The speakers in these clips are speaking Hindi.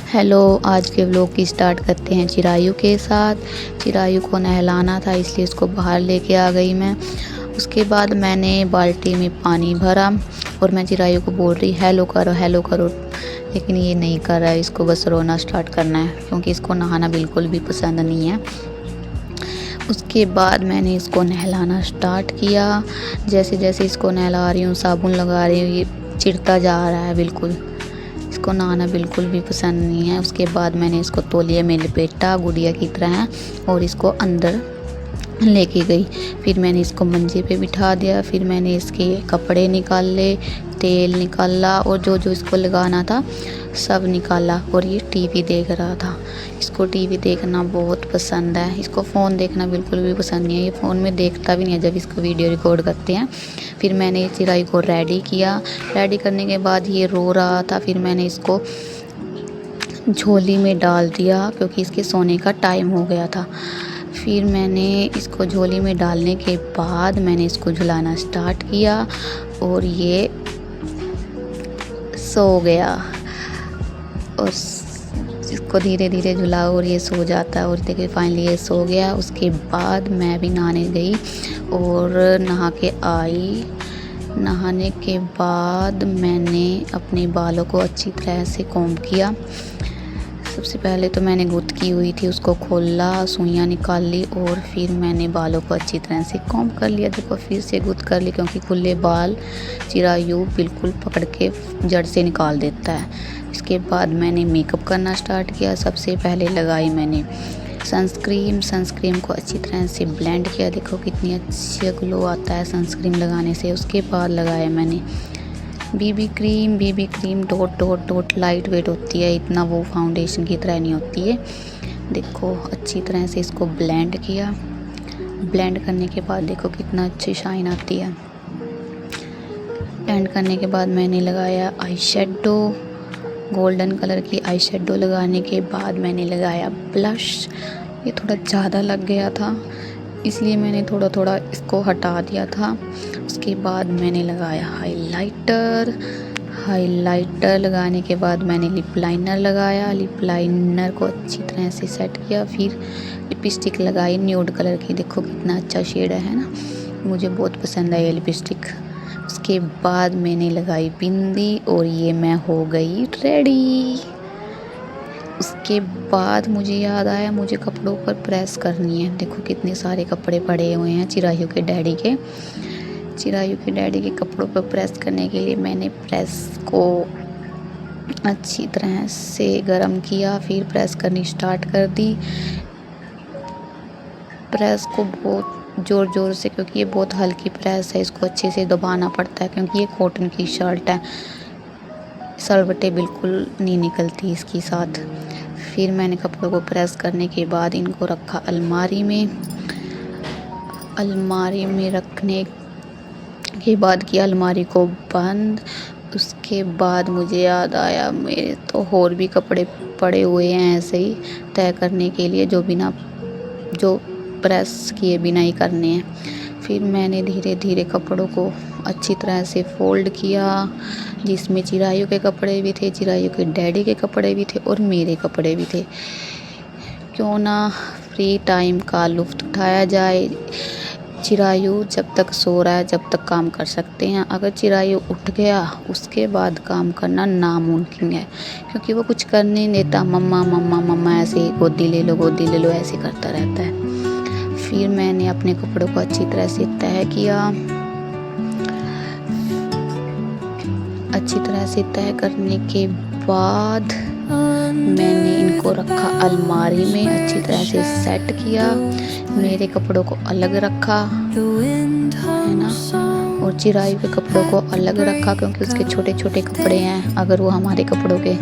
हेलो, आज के व्लॉग की स्टार्ट करते हैं चिरायू के साथ। चिरायू को नहलाना था इसलिए उसको बाहर लेके आ गई मैं। उसके बाद मैंने बाल्टी में पानी भरा और मैं चिरायू को बोल रही हेलो करो, लेकिन ये नहीं कर रहा है। इसको बस रोना स्टार्ट करना है क्योंकि इसको नहाना बिल्कुल भी पसंद नहीं है। उसके बाद मैंने इसको नहलाना स्टार्ट किया। जैसे जैसे इसको नहला रही हूँ, साबुन लगा रही हूँ, ये चिढ़ता जा रहा है बिल्कुल। इसको नहाना बिल्कुल भी पसंद नहीं है। उसके बाद मैंने इसको तौलिए में लपेटा गुड़िया की तरह और इसको अंदर लेके गई। फिर मैंने इसको मंजे पे बिठा दिया। फिर मैंने इसके कपड़े निकाले, तेल निकाला और जो जो इसको लगाना था सब निकाला। और ये टीवी देख रहा था। इसको टीवी देखना बहुत पसंद है। इसको फ़ोन देखना बिल्कुल भी पसंद नहीं है। ये फ़ोन में देखता भी नहीं है जब इसको वीडियो रिकॉर्ड करते हैं। फिर मैंने चिराई को रेडी किया। रेडी करने के बाद ये रो रहा था। फिर मैंने इसको झोली में डाल दिया क्योंकि इसके सोने का टाइम हो गया था। फिर मैंने इसको झोली में डालने के बाद मैंने इसको झुलाना स्टार्ट किया और ये सो गया। और इसको धीरे धीरे झुलाओ और ये सो जाता है। और देखिए फाइनली ये सो गया। उसके बाद मैं भी नहाने गई और नहा के आई। नहाने के बाद मैंने अपने बालों को अच्छी तरह से कॉम्ब किया। सबसे पहले तो मैंने गुत्त की हुई थी उसको खोला, सुइयाँ निकाल ली और फिर मैंने बालों को अच्छी तरह से कॉम्ब कर लिया। देखो फिर से गुत्त कर ली क्योंकि खुले बाल चिरायू बिल्कुल पकड़ के जड़ से निकाल देता है। इसके बाद मैंने मेकअप करना स्टार्ट किया। सबसे पहले लगाई मैंने सनस्क्रीन को अच्छी तरह से ब्लेंड किया। देखो कितनी अच्छी ग्लो आता है सनस्क्रीन लगाने से। उसके बाद लगाया मैंने BB cream dot light weight होती है, इतना वो फाउंडेशन की तरह नहीं होती है। देखो अच्छी तरह से इसको ब्लेंड किया। ब्लेंड करने के बाद देखो कितना अच्छी शाइन आती है। ब्लेंड करने के बाद मैंने लगाया आई शेडो, गोल्डन कलर की आई शेडो। लगाने के बाद मैंने लगाया ब्लश। ये थोड़ा ज़्यादा लग गया था इसलिए मैंने थोड़ा थोड़ा इसको हटा दिया था। उसके बाद मैंने लगाया हाइलाइटर लगाने के बाद मैंने लिप लाइनर लगाया। लिप लाइनर को अच्छी तरह से सेट किया। फिर लिपस्टिक लगाई न्यूड कलर की। देखो कितना अच्छा शेड है ना, मुझे बहुत पसंद है ये लिपस्टिक। उसके बाद मैंने लगाई बिंदी और ये मैं हो गई रेडी। उसके बाद मुझे याद आया मुझे कपड़ों पर प्रेस करनी है। देखो कितने सारे कपड़े पड़े हुए हैं चिरायू के डैडी के कपड़ों पर प्रेस करने के लिए मैंने प्रेस को अच्छी तरह से गरम किया। फिर प्रेस करनी स्टार्ट कर दी। प्रेस को बहुत ज़ोर से, क्योंकि ये बहुत हल्की प्रेस है, इसको अच्छे से दबाना पड़ता है क्योंकि ये कॉटन की शर्ट है। सलवटें बिल्कुल नहीं निकलती इसके साथ। फिर मैंने कपड़ों को प्रेस करने के बाद इनको रखा अलमारी में रखने के बाद किया अलमारी को बंद। उसके बाद मुझे याद आया मेरे तो और भी कपड़े पड़े हुए हैं ऐसे ही तय करने के लिए, जो प्रेस किए बिना ही करने हैं। फिर मैंने धीरे धीरे कपड़ों को अच्छी तरह से फोल्ड किया, जिसमें चिरायू के कपड़े भी थे, चिरायू के डैडी के कपड़े भी थे और मेरे कपड़े भी थे। क्यों ना फ्री टाइम का लुत्फ़ उठाया जाए। चिरायू जब तक सो रहा है जब तक काम कर सकते हैं। अगर चिरायू उठ गया उसके बाद काम करना नामुमकिन है क्योंकि वो कुछ कर नहीं देता। मम्मा ऐसे ही गोदी ले लो ऐसे करता रहता है। फिर मैंने अपने कपड़ों को अच्छी तरह से तय किया। अच्छी तरह से तय करने के बाद मैंने इनको रखा अलमारी में, अच्छी तरह से सेट किया। मेरे कपड़ों को अलग रखा है ना, और चिरायू के कपड़ों को अलग रखा क्योंकि उसके छोटे छोटे कपड़े हैं। अगर वो हमारे कपड़ों के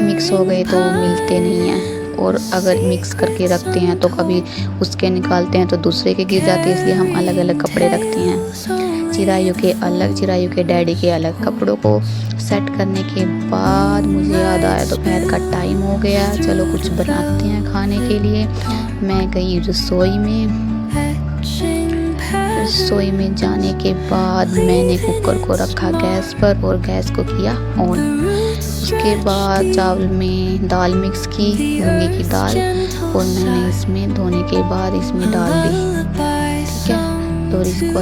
मिक्स हो गए तो वो मिलते नहीं हैं, और अगर मिक्स करके रखते हैं तो कभी उसके निकालते हैं तो दूसरे के गिर जाते हैं, इसलिए हम अलग अलग कपड़े रखते हैं। चिरायू के डैडी के अलग। कपड़ों को सेट करने के बाद मुझे याद आया दोपहर का टाइम हो गया, चलो कुछ बनाते हैं खाने के लिए। मैं गई रसोई में जाने के बाद मैंने कुकर को रखा गैस पर और गैस को किया ऑन। उसके बाद चावल में दाल मिक्स की, मूंगे की दाल, और मैंने इसमें धोने के बाद इसमें डाल दी, ठीक है। तो इसको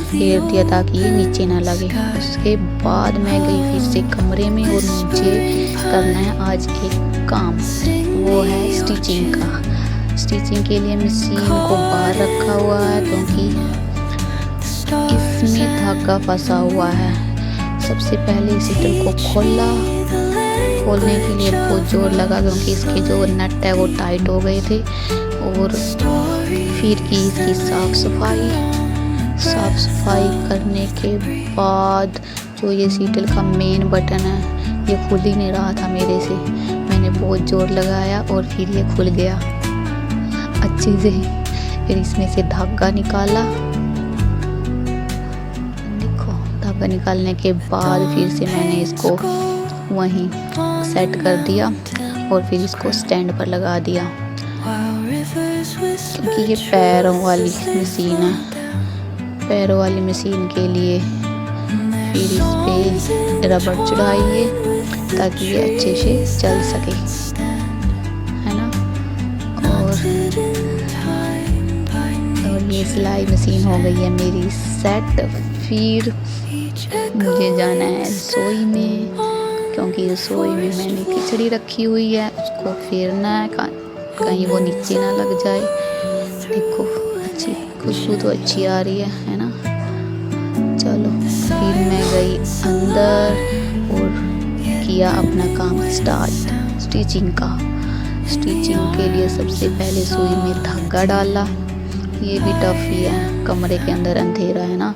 फेर दिया ताकि ये नीचे ना लगे। उसके बाद मैं गई फिर से कमरे में, और मुझे करना है आज एक काम, वो है स्टिचिंग का। स्टिचिंग के लिए मशीन को बाहर रखा हुआ है क्योंकि इसमें धागा फंसा हुआ है। सबसे पहले इसी तरह को खोलने के लिए बहुत जोर लगा क्योंकि इसके जो नट है वो टाइट हो गए थे। और फिर की इसकी साफ सफाई करने के बाद जो ये सीटल का मेन बटन है ये खुल ही नहीं रहा था मेरे से। मैंने बहुत जोर लगाया और फिर ये खुल गया अच्छे से। फिर इसमें से धागा निकाला, देखो धागा निकालने के बाद फिर से मैंने इसको वहीं सेट कर दिया और फिर इसको स्टैंड पर लगा दिया क्योंकि ये पैरों वाली मशीन है। पैरों वाली मशीन के लिए फिर इस पे रबड़ चढ़ाइए ताकि ये अच्छे से चल सके, है ना। और ये सिलाई मशीन हो गई है मेरी सेट। फिर मुझे जाना है रसोई में क्योंकि रसोई में मैंने खिचड़ी रखी हुई है, उसको फेरना है कहीं वो नीचे ना लग जाए। देखो अच्छी खुशबू तो अच्छी आ रही है ना। चलो फिर मैं गई अंदर और किया अपना काम स्टार्ट स्टिचिंग का। स्टिचिंग के लिए सबसे पहले सुई में धागा डाला, ये भी टफ ही है, कमरे के अंदर अंधेरा है ना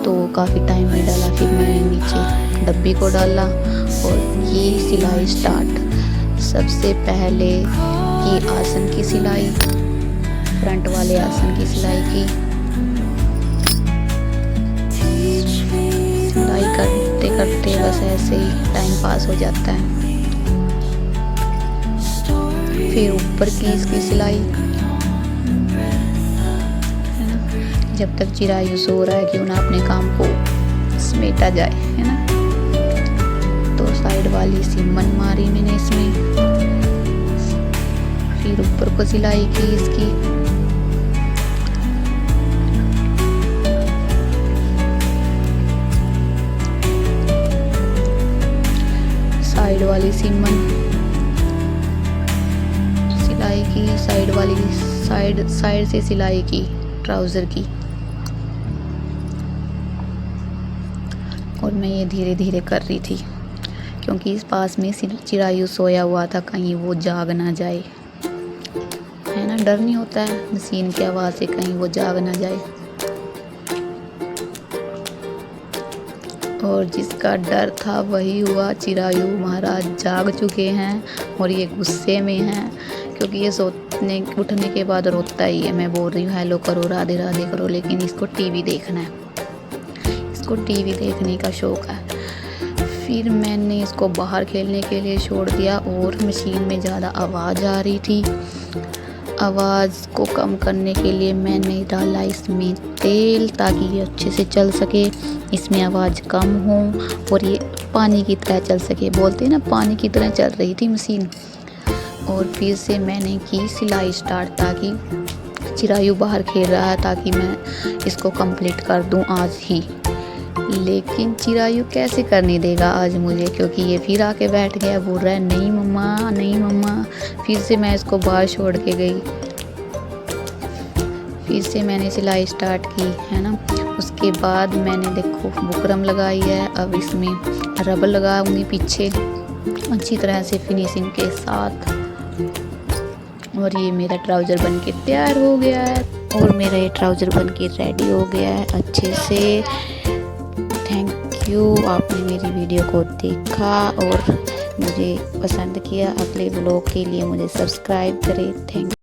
तो काफ़ी टाइम में डाला। फिर मैंने नीचे डब्बी को डाला और ये सिलाई स्टार्ट। सबसे पहले ये आसन की सिलाई, फ्रंट वाले आसन की सिलाई की। सिलाई करते करते बस ऐसे ही टाइम पास हो जाता है। फिर ऊपर की इसकी सिलाई, जब तक चिरायु सो रहा है क्यों ना अपने काम को समेटा जाए, है ना। तो साइड वाली सिमन मारी मैंने इसमें, फिर ऊपर को सिलाई की इसकी। साइड वाली सिमन सिलाई की, साइड वाली साइड से सिलाई की ट्राउज़र की। और मैं ये धीरे धीरे कर रही थी क्योंकि इस पास में चिरायु सोया हुआ था, कहीं वो जाग ना जाए, है ना। डर नहीं होता है मशीन की आवाज़ से कहीं वो जाग ना जाए। और जिसका डर था वही हुआ, चिरायु महाराज जाग चुके हैं और ये गुस्से में हैं क्योंकि ये उठने के बाद रोता ही है। मैं बोल रही हूँ हेलो करो, राधे राधे करो, लेकिन इसको टीवी देखना है, इसको टीवी देखने का शौक़ है। फिर मैंने इसको बाहर खेलने के लिए छोड़ दिया और मशीन में ज़्यादा आवाज़ आ रही थी। आवाज़ को कम करने के लिए मैंने डाला इसमें तेल ताकि ये अच्छे से चल सके, इसमें आवाज़ कम हो और ये पानी की तरह चल सके। बोलते हैं ना पानी की तरह चल रही थी मशीन। और फिर से मैंने की सिलाई स्टार्ट ताकि चिरायु बाहर खेल रहा है ताकि मैं इसको कंप्लीट कर दूं आज ही। लेकिन चिरायु कैसे करने देगा आज मुझे, क्योंकि ये फिर आके बैठ गया, बोल रहा है नहीं मम्मा नहीं मम्मा। फिर से मैं इसको बाहर छोड़ के गई, फिर से मैंने सिलाई स्टार्ट की, है ना। उसके बाद मैंने देखो बुकरम लगाई है, अब इसमें रबर लगाऊंगी पीछे अच्छी तरह से फिनिशिंग के साथ। और ये मेरा ट्राउज़र बन के तैयार हो गया है और मेरा ये ट्राउज़र बन के रेडी हो गया है अच्छे से। थैंक यू, आपने मेरी वीडियो को देखा और मुझे पसंद किया। अगले व्लॉग के लिए मुझे सब्सक्राइब करें। थैंक